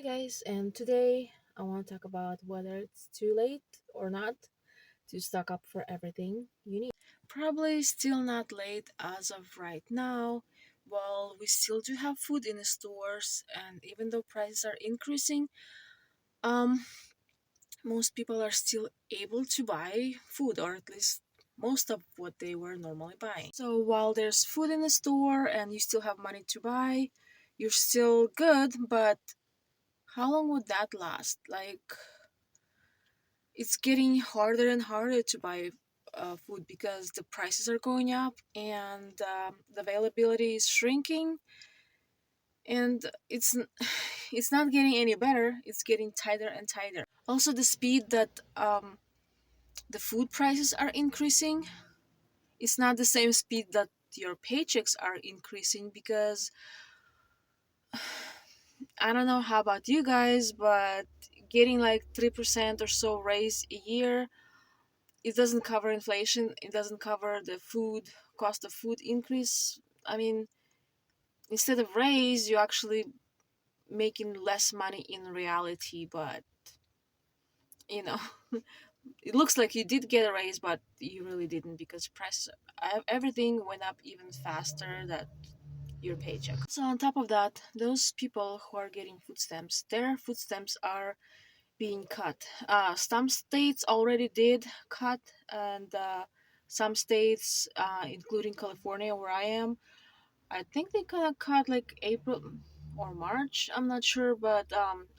Guys, and today I want to talk about whether it's too late or not to stock up for everything you need. Probably still not late as of right now. Well, we still do have food in the stores, and even though prices are increasing, um, most people are still able to buy food, or at least most of what they were normally buying. So while there's food in the store and you still have money to buy, you're still good, but how long would that last? It's getting harder and harder to buy food because the prices are going up and the availability is shrinking, and it's not getting any better. It's getting tighter and tighter. Also, the speed that the food prices are increasing, it's not the same speed that your paychecks are increasing because I don't know how about you guys, but getting like 3% or so raise a year, it doesn't cover inflation, it doesn't cover the food cost of food increase. I mean, instead of raise, you actually making less money in reality, but you know, it looks like you did get a raise, but you really didn't because price everything went up even faster than your paycheck. So on top of that, those people who are getting food stamps, their food stamps are being cut. Some states already did cut, and some states, including California, where I am, I think they kind of cut like April or March. I'm not sure, but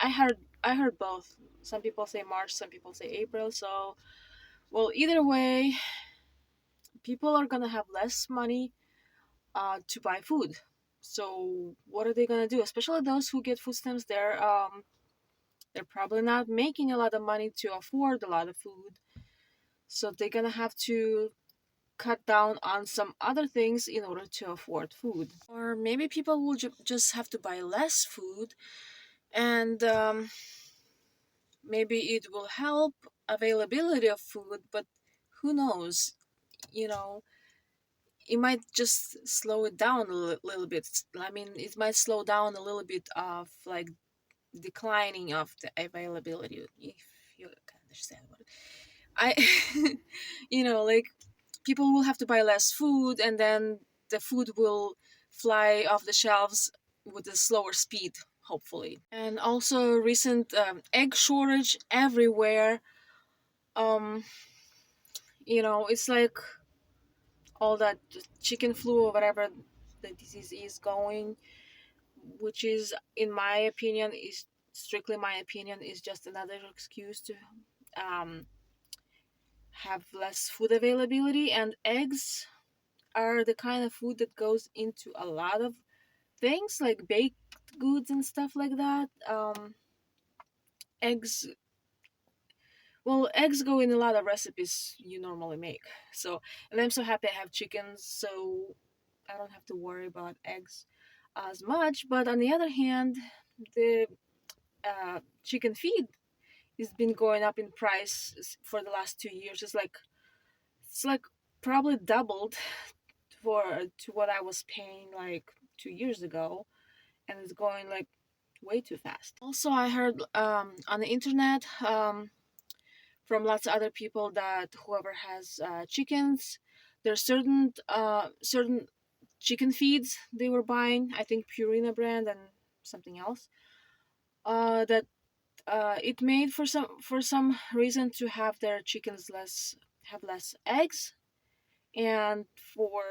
I heard both. Some people say March, some people say April. So, well, either way, people are gonna have less money to buy food. So, what are they gonna do? Especially those who get food stamps, they're probably not making a lot of money to afford a lot of food. So they're gonna have to cut down on some other things in order to afford food. Or maybe people will just have to buy less food, and maybe it will help availability of food, but who knows? You know, it might just slow it down a little bit. I mean, it might slow down a little bit of like declining of the availability, if you can understand what I like people will have to buy less food, and then the food will fly off the shelves with a slower speed, hopefully. And also recent egg shortage everywhere. um it's like all that chicken flu or whatever the disease is going, which is, in my opinion, is strictly my opinion, is just another excuse to um have less food availability. And eggs are the kind of food that goes into a lot of things like baked goods and stuff like that. Eggs, well, eggs go in a lot of recipes you normally make. So, and I'm so happy I have chickens, so I don't have to worry about eggs as much. But on the other hand, the chicken feed has been going up in price for the last 2 years. It's like probably doubled for to what I was paying like 2 years ago, and it's going like way too fast. Also, I heard on the internet from lots of other people that whoever has chickens, there's certain chicken feeds they were buying. I think Purina brand and something else. That it made for some reason to have their chickens less eggs, and for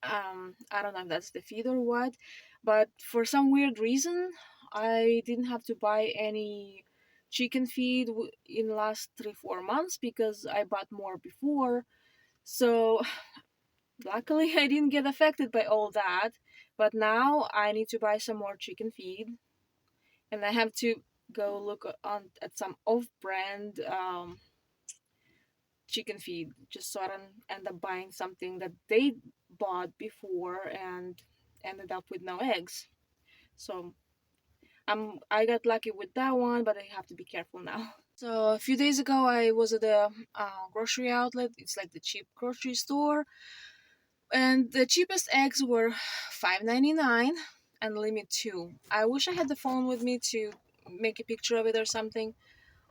I don't know if that's the feed or what, but for some weird reason, I didn't have to buy any chicken feed in the last 3-4 months because I bought more before. So luckily, I didn't get affected by all that. But now I need to buy some more chicken feed, and I have to go look on at some off-brand chicken feed just so I don't end up buying something that they bought before and ended up with no eggs. So I got lucky with that one, but I have to be careful now. So a few days ago, I was at the grocery outlet. It's like the cheap grocery store, and the cheapest eggs were $5.99. and limit 2. I wish I had the phone with me to make a picture of it or something.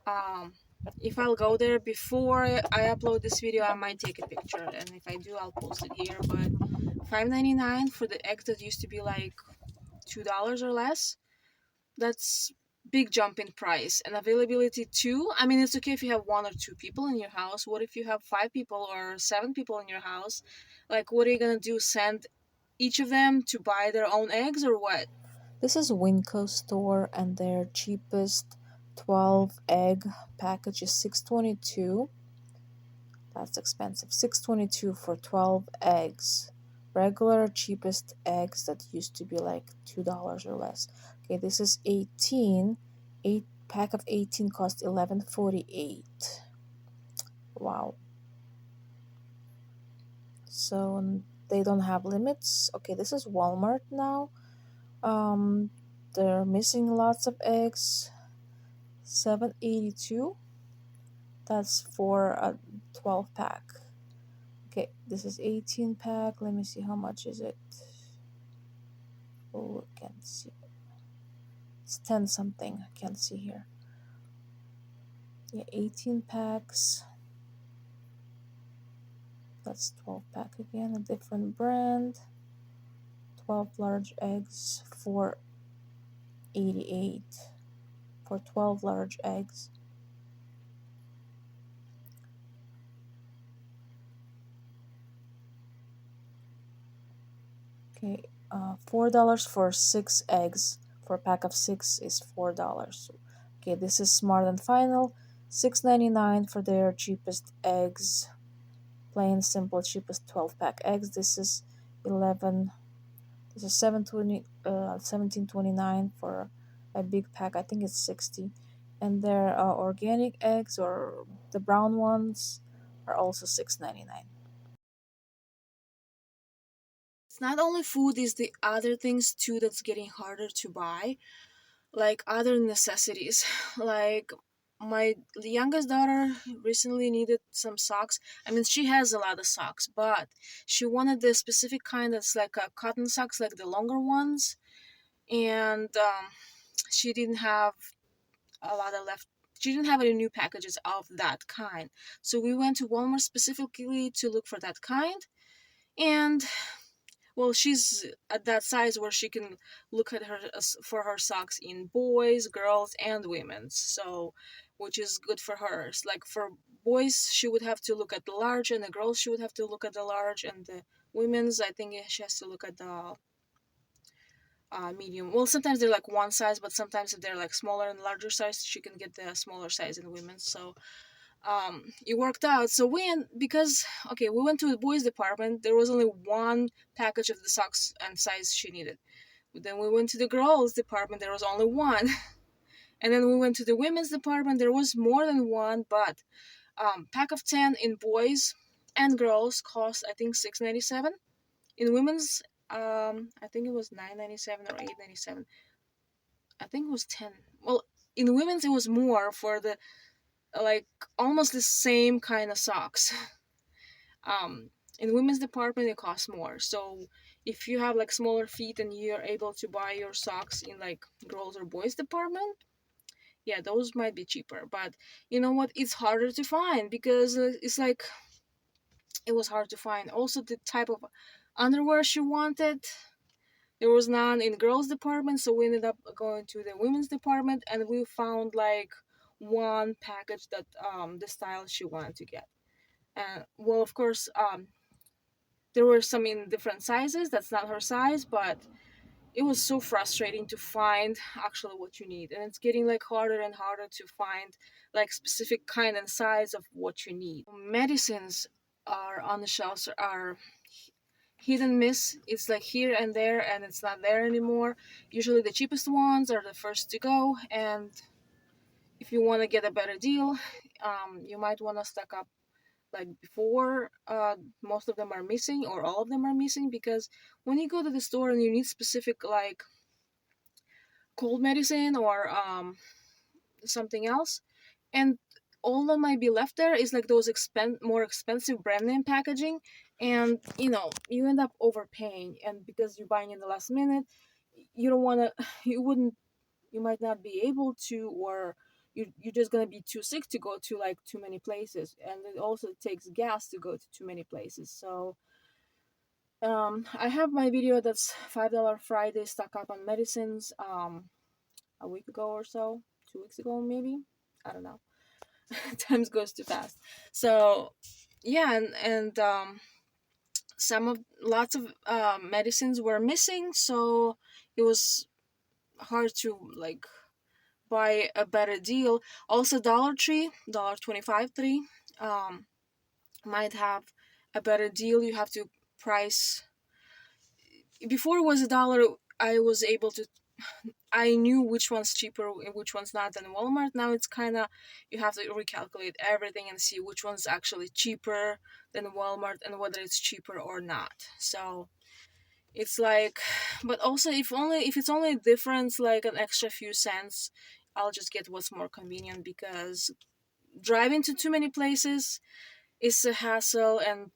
um, if I'll go there before I upload this video, I might take a picture, and if I do, I'll post it here. But 5.99 for the eggs that used to be like $2 or less, that's big jump in price. And availability too. I mean, it's okay if you have one or two people in your house. What if you have 5 people or 7 people in your house? Like, what are you gonna do? Send each of them to buy their own eggs or what? This is Winco store, and their cheapest 12 egg package is 6.22. That's expensive. 6.22 for 12 eggs. Regular cheapest eggs that used to be like $2 or less. Okay, this is 18. 8 pack of 18 cost 11.48. Wow. So they don't have limits. Okay, this is Walmart now. Um they're missing lots of eggs. 7.82. That's for a 12 pack. Okay, this is 18 pack. Let me see how much is it. Oh, I can't see. It's 10 something. I can't see here. Yeah, 18 packs. That's 12 pack again, a different brand. 12 large eggs for 88 for 12 large eggs. Okay, $4 for 6 eggs. For a pack of 6 is $4. Okay, this is Smart and Final. $6.99 for their cheapest eggs. Plain simple cheapest 12 pack eggs. This is 11. This is 17.29 for a big pack. I think it's 60. And their organic eggs, or the brown ones, are also $6.99. It's not only food, it's the other things too that's getting harder to buy, like other necessities. Like my youngest daughter recently needed some socks. I mean, she has a lot of socks, but she wanted the specific kind that's like a cotton socks, like the longer ones. And she didn't have a lot of left. She didn't have any new packages of that kind. So we went to Walmart specifically to look for that kind. And well, she's at that size where she can look at her for her socks in boys, girls, and women's. So, which is good for her. It's like for boys, she would have to look at the large, and the girls, she would have to look at the large, and the women's, I think she has to look at the medium. Well, sometimes they're like one size, but sometimes if they're like smaller and larger size, she can get the smaller size in women's. So it worked out. So because okay, we went to the boys department. There was only one package of the socks and size she needed. Then we went to the girls department. There was only one. And then we went to the women's department. There was more than one, but pack of 10 in boys and girls cost, I think, $6.97. In women's, I think it was $9.97 or $8.97. I think it was 10. Well, in women's it was more for the like almost the same kind of socks. um in women's department it costs more. So if you have like smaller feet and you're able to buy your socks in like girls or boys department, yeah, those might be cheaper. But you know what, it's harder to find because it's like it was hard to find also the type of underwear she wanted. There was none in girls department, so we ended up going to the women's department, and we found like one package that the style she wanted to get. And well, of course, there were some in different sizes. That's not her size, but it was so frustrating to find actually what you need, and it's getting like harder and harder to find like specific kind and size of what you need. Medicines are on the shelves are hit and miss. It's like here and there, and it's not there anymore. Usually the cheapest ones are the first to go, and if you want to get a better deal, you might want to stock up like before. Most of them are missing, or all of them are missing, because when you go to the store and you need specific like cold medicine or something else, and all that might be left there is like those more expensive brand name packaging, and you know you end up overpaying, and because you're buying in the last minute, you don't want to you wouldn't you might not be able to, or you're just gonna be too sick to go to like too many places, and it also takes gas to go to too many places. So I have my video that's $5 Friday stock up on medicines a week ago or so, 2 weeks ago maybe, I don't know. Times goes too fast. So yeah, and some of lots of medicines were missing, so it was hard to like buy a better deal. Also, Dollar Tree, $1.25 might have a better deal. You have to price. Before it was a dollar, I was able to. I knew which one's cheaper and which one's not than Walmart. Now it's kind of, you have to recalculate everything and see which one's actually cheaper than Walmart and whether it's cheaper or not. So it's like, but also if it's only a difference like an extra few cents, I'll just get what's more convenient, because driving to too many places is a hassle and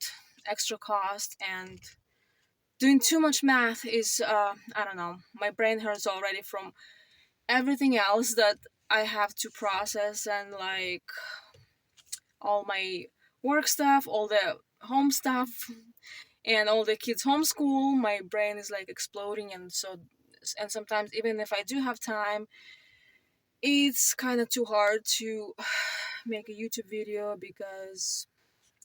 extra cost, and doing too much math is I don't know, my brain hurts already from everything else that I have to process, and like all my work stuff, all the home stuff, and all the kids homeschool. My brain is like exploding, and sometimes even if I do have time, it's kind of too hard to make a YouTube video, because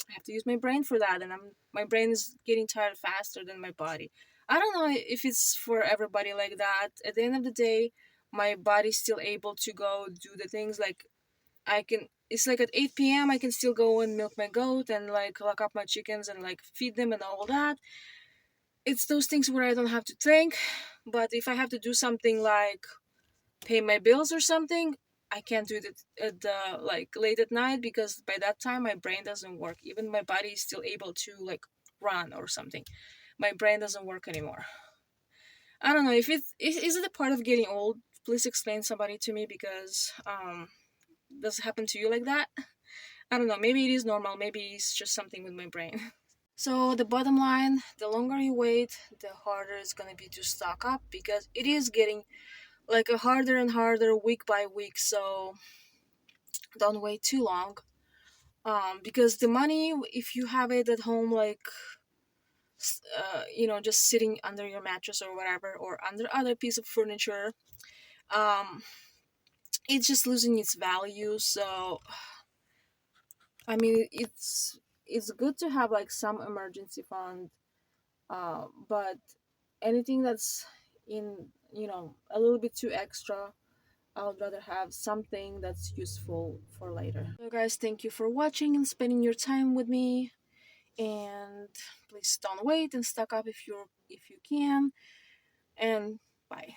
I have to use my brain for that, and my brain is getting tired faster than my body. I don't know if it's for everybody like that. At the end of the day, my body's still able to go do the things like I can. It's like at 8 p.m. I can still go and milk my goat and like lock up my chickens and like feed them and all that. It's those things where I don't have to think. But if I have to do something like pay my bills or something, I can't do it at the like late at night, because by that time my brain doesn't work. Even my body is still able to like run or something. My brain doesn't work anymore. I don't know if is it a part of getting old. Please explain somebody to me, because does it happen to you like that? I don't know. Maybe it is normal. Maybe it's just something with my brain. So the bottom line, the longer you wait, the harder it's gonna be to stock up, because it is getting like a harder and harder week by week. So don't wait too long. Because the money, if you have it at home, like just sitting under your mattress or whatever, or under other piece of furniture, um, it's just losing its value. So I mean, it's good to have like some emergency fund, but anything that's in a little bit too extra, I would rather have something that's useful for later. So guys, thank you for watching and spending your time with me. And please don't wait and stock up if you can. And bye.